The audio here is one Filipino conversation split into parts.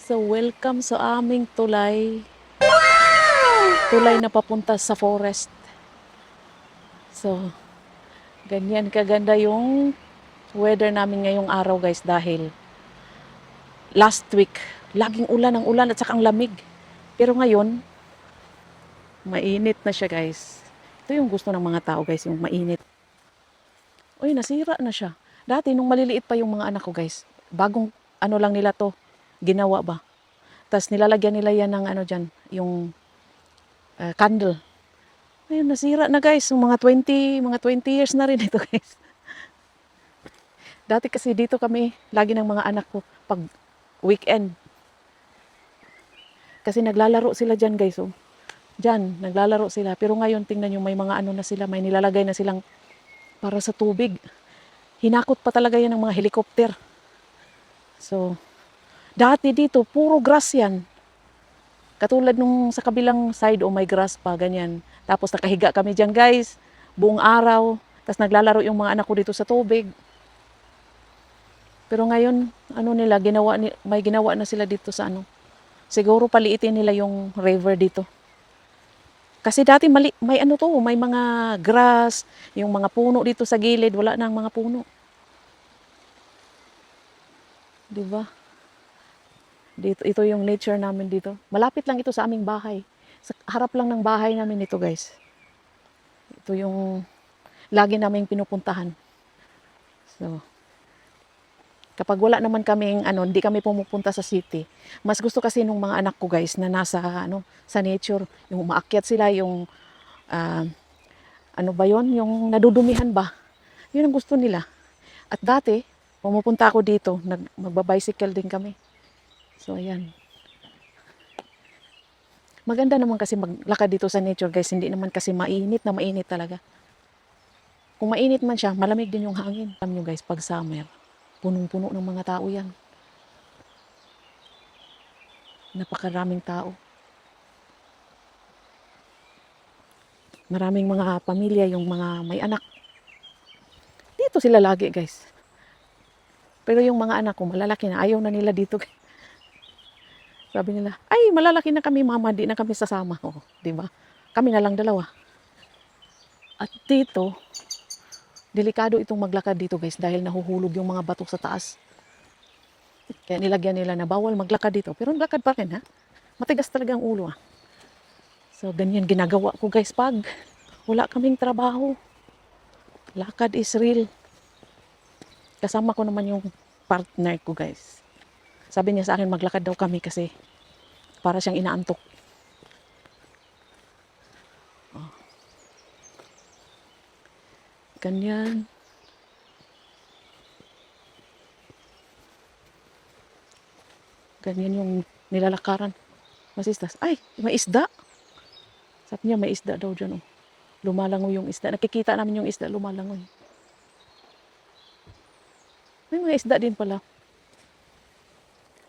So, welcome sa aming tulay. Tulay na papunta sa forest. So, ganyan kaganda yung weather namin ngayong araw guys dahil last week, laging ulan ang ulan at saka ang lamig. Pero ngayon, mainit na siya guys. Ito yung gusto ng mga tao guys, yung mainit. Uy, nasira na siya. Dati nung maliliit pa yung mga anak ko guys, bagong ano lang nila to, ginawa ba. Tapos nilalagyan nila yan ng ano dyan, yung candle. Ayun, nasira na guys. Yung mga 20 years na rin ito guys. Dati kasi dito kami, lagi ng mga anak ko, pag weekend. Kasi naglalaro sila dyan guys. Oh. Dyan, naglalaro sila. Pero ngayon, tingnan nyo, may mga ano na sila, may nilalagay na silang para sa tubig. Hinakot pa talaga yan ng mga helicopter. So, dati dito, puro grass yan. Katulad nung sa kabilang side, oh may grass pa, ganyan. Tapos nakahiga kami dyan guys, buong araw. Tapos naglalaro yung mga anak ko dito sa tubig. Pero ngayon, ano nila, may ginawa na sila dito sa ano. Siguro paliitin nila yung river dito. Kasi dati may ano to, may mga grass, yung mga puno dito sa gilid, wala na ang mga puno. 'Di ba? Dito, ito yung nature namin dito. Malapit lang ito sa aming bahay. Sa harap lang ng bahay namin ito, guys. Ito yung lagi naming pinupuntahan. So, kapag wala naman kaming ano, hindi kami pumupunta sa city. Mas gusto kasi nung mga anak ko guys na nasa ano, sa nature, yung umaakyat sila, yung ah, ano ba 'yon, yung nadudumihan ba. 'Yun ang gusto nila. At dati, pumupunta ako dito, magba-bicycle din kami. So ayan. Maganda naman kasi maglakad dito sa nature guys, hindi naman kasi mainit na mainit talaga. Kung mainit man siya, malamig din yung hangin. Alam nyo guys, pag summer, punong-puno ng mga tao yan. Napakaraming tao. Maraming mga pamilya, yung mga may anak. Dito sila lagi guys. Pero yung mga anak ko, malalaki na, ayaw na nila dito. Sabi nila, ay malalaki na kami mama, di na kami sasama. Oh, di ba? Kami na lang dalawa. At dito, delikado itong maglakad dito guys dahil nahuhulog yung mga bato sa taas. Kaya nilagyan nila na bawal maglakad dito. Pero naglakad pa rin ha. Matigas talaga ang ulo ah. So ganyan ginagawa ko guys pag wala kaming trabaho. Lakad is real. Kasama ko naman yung partner ko guys. Sabi niya sa akin maglakad daw kami kasi para siyang inaantok. Oh. Ganyan. Ganyan yung nilalakaran. Masistas. Ay, may isda. Sabi niya may isda daw dyan. Oh. Lumalangoy yung isda. Nakikita namin yung isda lumalangoy. May mga isda din pala.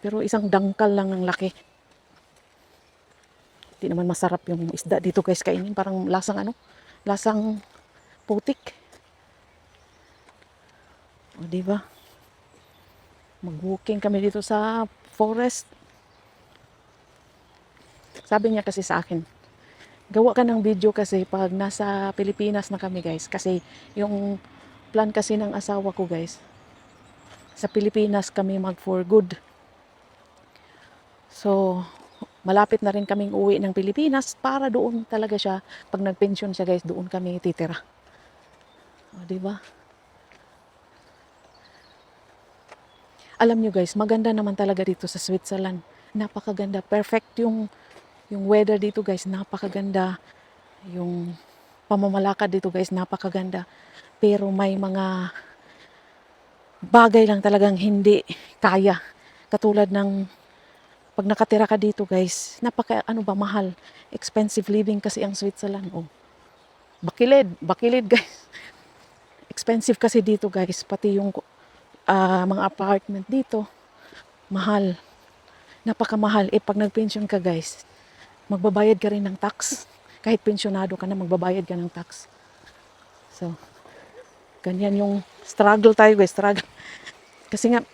Pero isang dangkal lang ang laki. Hindi naman masarap yung isda dito guys kainin. Parang lasang ano? Lasang putik. O diba? Mag-walking kami dito sa forest. Sabi niya kasi sa akin, gawa ka ng video kasi pag nasa Pilipinas na kami guys. Kasi yung plan kasi ng asawa ko guys, sa Pilipinas kami mag for good. So, malapit na rin kaming uwi ng Pilipinas para doon talaga siya, pag nagpensyon siya guys, doon kami titira. O, diba? Alam nyo guys, maganda naman talaga dito sa Switzerland. Napakaganda. Perfect yung weather dito guys. Napakaganda. Yung pamamalakad dito guys, napakaganda. Pero may mga bagay lang talagang hindi kaya. Katulad ng pag nakatira ka dito guys, mahal. Expensive living kasi ang Switzerland. Oh. Bakilid guys. Expensive kasi dito guys, pati yung mga apartment dito, mahal. Napakamahal. Pag nagpensyon ka guys, magbabayad ka rin ng tax. Kahit pensyonado ka na, magbabayad ka ng tax. So, ganyan yung struggle tayo guys, struggle. Kasi nga,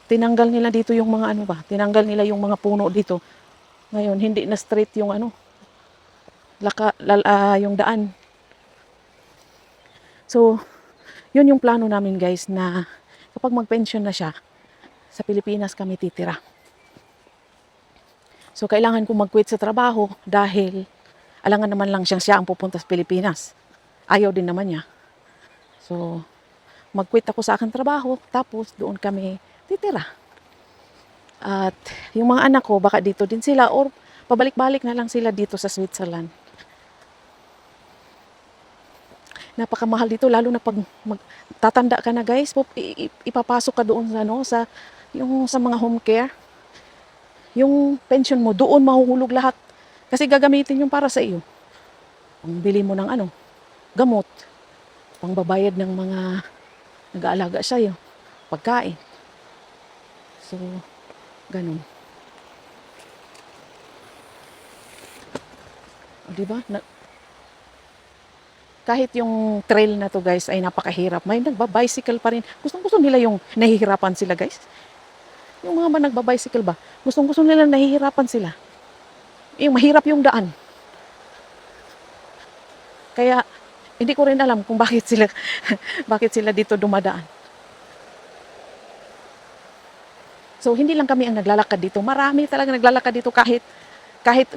tinanggal nila dito yung mga ano ba, tinanggal nila yung mga puno dito. Ngayon, hindi na straight yung ano, yung daan. So, yun yung plano namin guys na kapag mag-pension na siya, sa Pilipinas kami titira. So, kailangan kong mag-quit sa trabaho dahil alangan naman lang siya ang pupunta sa Pilipinas. Ayaw din naman niya. So, mag-quit ako sa aking trabaho, tapos doon kami titira. At yung mga anak ko, baka dito din sila or pabalik-balik na lang sila dito sa Switzerland. Napakamahal dito, lalo na pag tatanda ka na guys, ipapasok ka doon sa, ano, sa mga home care. Yung pension mo, doon mahuhulog lahat. Kasi gagamitin yung para sa iyo. Ang bili mo ng ano, gamot, pangbabayad ng mga nag-aalaga sa iyo, pagkain. So, ganun. O, diba? Kahit yung trail na to guys ay napakahirap, may nagba-bicycle pa rin. Gustong-gusto nila yung nahihirapan sila guys. Yung mga nagba-bicycle ba, gustong-gusto nila nahihirapan sila. Yung mahirap yung daan. Kaya, hindi ko rin alam kung bakit sila, bakit sila dito dumadaan. So, hindi lang kami ang naglalakad dito. Marami talaga naglalakad dito kahit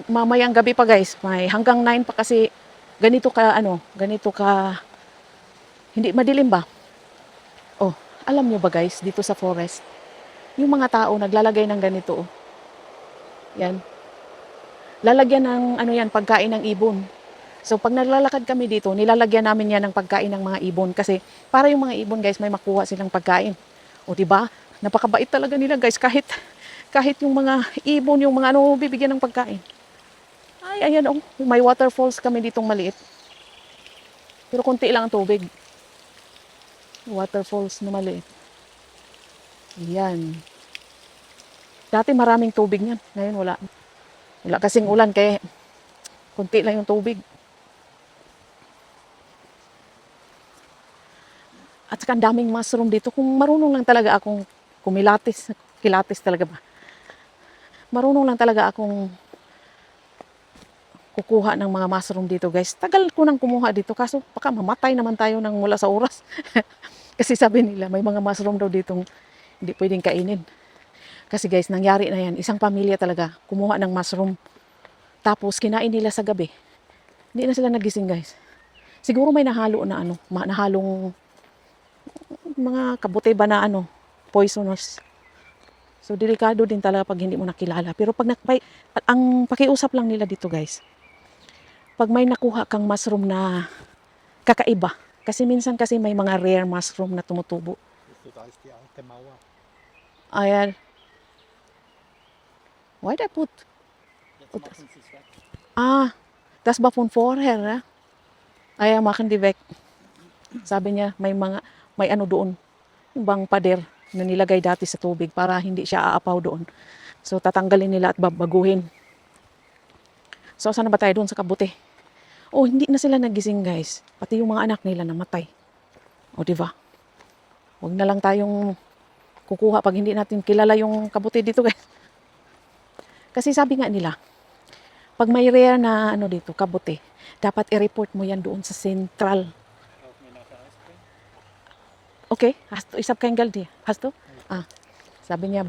mamayang gabi pa guys. May hanggang 9 pa kasi ganito ka, hindi madilim ba? Oh, alam nyo ba guys, dito sa forest, yung mga tao naglalagay ng ganito. Oh. Yan. Lalagyan ng pagkain ng ibon. So pag naglalakad kami dito, nilalagyan namin yan ng pagkain ng mga ibon kasi para yung mga ibon guys may makuha silang pagkain. O di ba? Napakabait talaga nila guys kahit yung mga ibon, yung mga bibigyan ng pagkain. Ay, ayan oh, may waterfalls kami ditong maliit. Pero konti lang ang tubig. Waterfalls na maliit. Ayan. Dati maraming tubig niyan. Ngayon wala. Wala kasing ulan kaya konti lang yung tubig. At saka ang daming mushroom dito. Kung marunong lang talaga akong kilatis talaga ba? Marunong lang talaga akong kukuha ng mga mushroom dito guys. Tagal ko nang kumuha dito kaso baka mamatay naman tayo nang wala sa oras. Kasi sabi nila may mga mushroom daw ditong hindi pwedeng kainin. Kasi guys, nangyari na yan. Isang pamilya talaga kumuha ng mushroom. Tapos kinain nila sa gabi. Hindi na sila nagising guys. Siguro may nahalo na nahalong mga kabuti ba na poisonous. So delikado din talaga pag hindi mo nakilala. Pero pag ang pakiusap lang nila dito guys, pag may nakuha kang mushroom na kakaiba, kasi minsan kasi may mga rare mushroom na tumutubo. Ayan. Why did I put? Das war von vorher, ne? Ayan, machen die weg. Sabi niya, may doon, yung bang pader na nilagay dati sa tubig para hindi siya aapaw doon. So, tatanggalin nila at babaguhin. So, saan na ba tayo doon sa kabuti? Oh, hindi na sila nagising guys. Pati yung mga anak nila namatay. O, diba? Huwag na lang tayong kukuha pag hindi natin kilala yung kabuti dito guys. Kasi sabi nga nila, pag may rare na dito, kabuti, dapat i-report mo yan doon sa central. Okay, hast du, isap kayong galdi. Hast du? Sabi niya,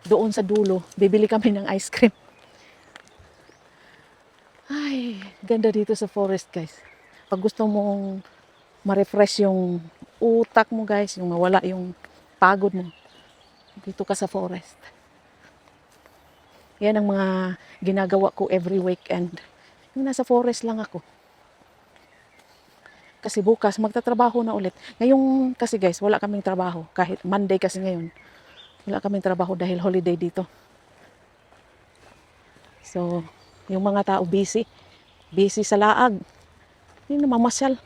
doon sa dulo, bibili kami ng ice cream. Ay, ganda dito sa forest guys. Pag gusto mong ma-refresh yung utak mo guys, yung mawala yung pagod mo, dito ka sa forest. Yan ang mga ginagawa ko every weekend. Yung nasa forest lang ako. Kasi bukas magtatrabaho na ulit. Ngayon kasi guys, wala kaming trabaho. Kahit Monday kasi ngayon. Wala kaming trabaho dahil holiday dito. So, yung mga tao busy. Busy sa laag. Yung namamasyal.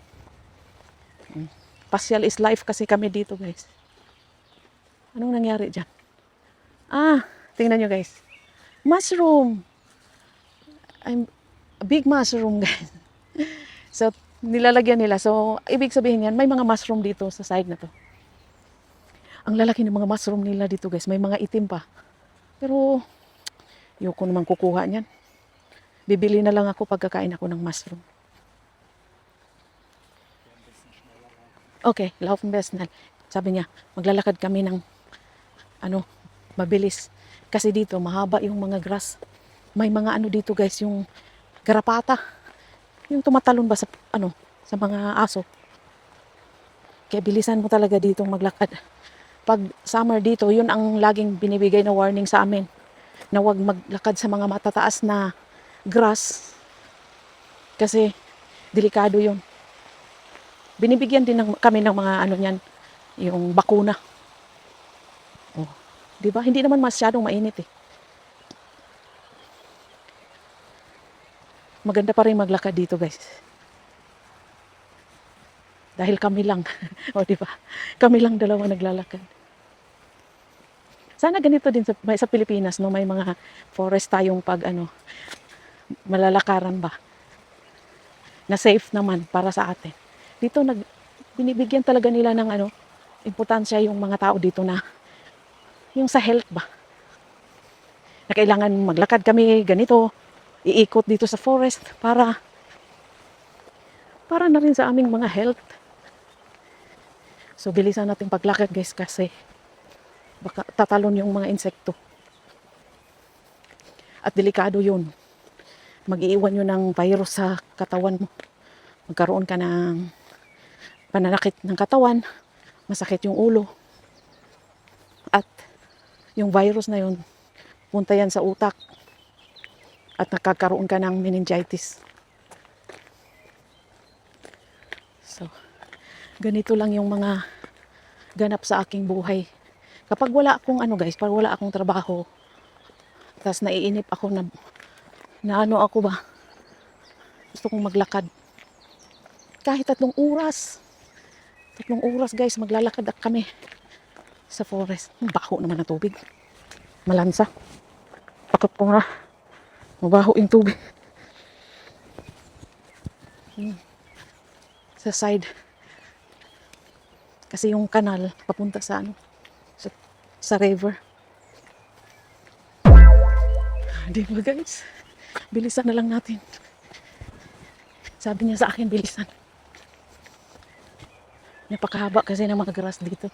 Pasyal is life kasi kami dito guys. Anong nangyari dyan? Tingnan nyo guys. Mushroom. A big mushroom guys. So, nilalagyan nila. So, ibig sabihin yan, may mga mushroom dito sa side na to. Ang lalaki ng mga mushroom nila dito guys. May mga itim pa. Pero, ayoko naman kukuha niyan. Bibili na lang ako pagkakain ako ng mushroom. Okay, laufen wir schnell. Sabi niya, maglalakad kami ng mabilis. Kasi dito, mahaba yung mga grass. May mga dito guys, yung garapata. Yung tumatalon ba sa mga aso. Kaya bilisan mo talaga dito maglakad. Pag summer dito, yun ang laging binibigay na warning sa amin. Na huwag maglakad sa mga matataas na grass. Kasi, delikado yun. Binibigyan din kami ng mga niyan, yung bakuna. Oh, 'di ba? Hindi naman masyadong mainit eh. Maganda pa rin maglakad dito, guys. Dahil kami lang. O, 'di ba? Kami lang dalawa naglalakad. Sana ganito din sa Pilipinas, no, may mga forest tayong pag malalakaran ba. Na safe naman para sa atin. Dito binibigyan talaga nila ng importansya yung mga tao dito na yung sa health ba. Na kailangan maglakad kami ganito, iikot dito sa forest para na rin sa aming mga health. So bilisan natin paglakad guys kasi baka tatalon yung mga insekto. At delikado yun. Mag-iiwan yun ng virus sa katawan mo. Magkaroon ka ng pananakit ng katawan, masakit yung ulo. At yung virus na yun, punta yan sa utak. At nakakaroon ka ng meningitis. So, ganito lang yung mga ganap sa aking buhay. Kapag wala akong pag wala akong trabaho, tapos naiinip ako na ako ba, gusto kong maglakad. Kahit 3 oras. 3 oras guys, maglalakad kami sa forest. Baho naman ang tubig. Malansa. Takot ko na. Mabaho yung tubig. Sa side. Kasi yung kanal, papunta sa sa river. Di ba guys? Bilisan na lang natin. Sabi niya sa akin, bilisan. Napakahaba kasi ng mga grass dito.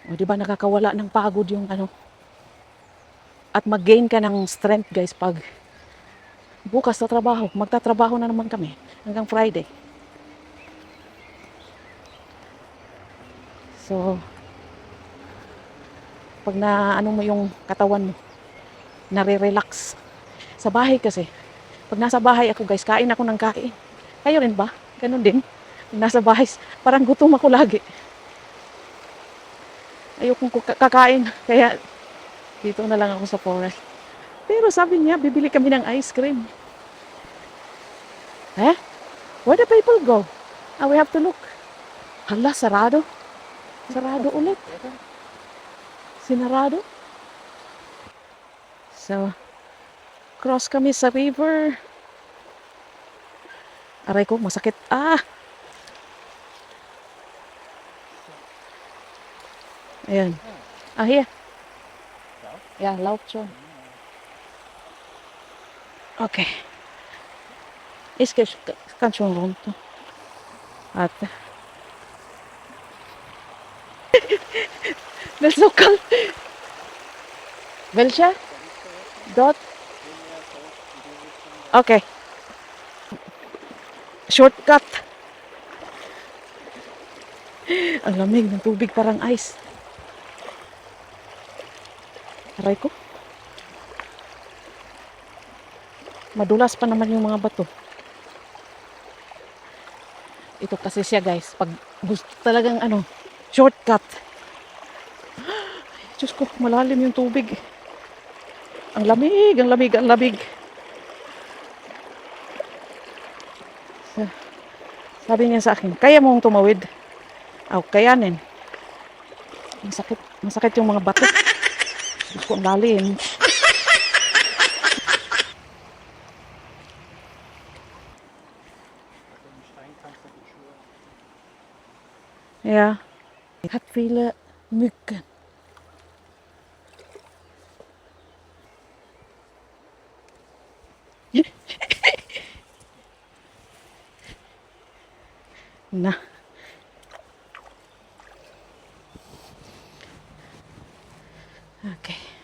O, di ba nakakawala ng pagod yung at mag-gain ka ng strength guys pag bukas sa trabaho. Magtatrabaho na naman kami hanggang Friday. So, pag mo yung katawan mo, nare-relax. Sa bahay kasi, pag nasa bahay ako guys, kain ako ng kain. Kayo rin ba? Ganun din. Pag nasa bahay, parang gutom ako lagi. Ayokong kakain. Kaya, dito na lang ako sa forest. Pero sabi niya, bibili kami ng ice cream. Where the people go? We have to look. Hala, sarado. Sarado ulit. Sinarado. So, cross kami sa river. Aray ko, masakit. Ayan. Here. Yeah, laut schon. Okay. Ich kann schon runter. Warte. Das ist so kalt. Welcher? Dort? Okay. Shortcut. Ang lamig ng tubig, parang ice. Aray ko. Madulas pa naman yung mga bato. Ito kasi siya guys, pag gusto talagang shortcut. Diyos ko, malalim yung tubig. Ang lamig, ang lamig, ang lamig. Sabi niya sa akin, kaya mong tumawid? Kayanin. Masakit yung mga bato. Diyos ko, ang lalim. Ja, hat viele Mücken. Na, okay.